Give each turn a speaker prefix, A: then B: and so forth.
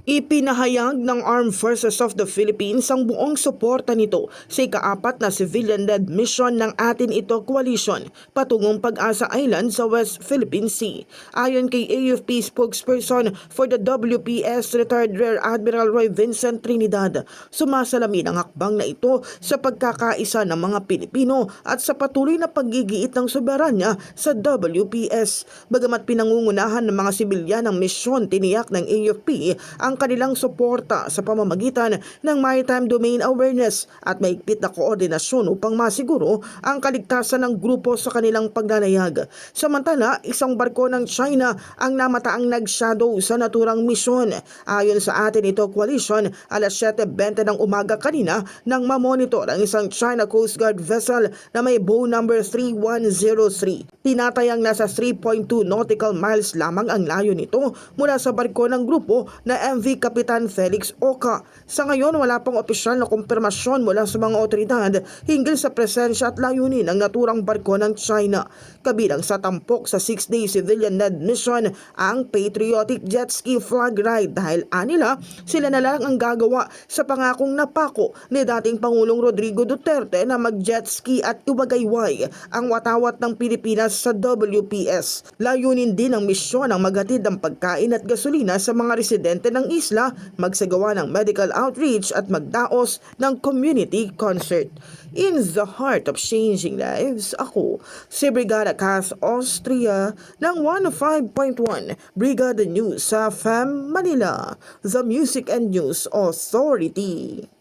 A: Ipinahayag ng Armed Forces of the Philippines ang buong suporta nito sa ika-4 na civilian-led mission ng Atin Ito Coalition patungong Pag-asa Island sa West Philippine Sea. Ayon kay AFP spokesperson for the WPS retired Rear Admiral Roy Vincent Trinidad, sumasalamin ang hakbang na ito sa pagkakaisa ng mga Pilipino at sa patuloy na paggigiit ng soberanya sa WPS. Bagamat pinangungunahan ng mga sibilyan ng misyon, tiniyak ng AFP ang kanilang suporta sa pamamagitan ng maritime domain awareness at mahigpit na koordinasyon upang masiguro ang kaligtasan ng grupo sa kanilang paglalayag. Samantala, isang barko ng China ang namataang nag-shadow sa naturang misyon. Ayon sa Atin Ito Coalition, alas 7:20 ng umaga kanina nang mamonitor ang isang China Coast Guard vessel na may bow number 3103. Tinatayang nasa 3.2 nautical miles lamang ang layo nito mula sa barko ng grupo na MV Kapitan Felix Oka. Sa ngayon, wala pang opisyal na kumpirmasyon mula sa mga otoridad hinggil sa presensya at layunin ng naturang barko ng China. Kabilang sa tampok sa 6-day civilian-led mission ang patriotic jet ski flag ride dahil anila sila na lang ang gagawa sa pangakong napako ni dating Pangulong Rodrigo Duterte na mag-jet ski at iwagayway ang watawat ng Pilipinas sa WPS. Layunin din ng misyon ang maghatid ng pagkain at gasolina sa mga residente ng isla, magsagawa ng medical outreach at magdaos ng community concert. In the heart of changing lives, ako si Brigada Cass Austria ng 105.1 Brigada News sa FM Manila, the Music and News Authority.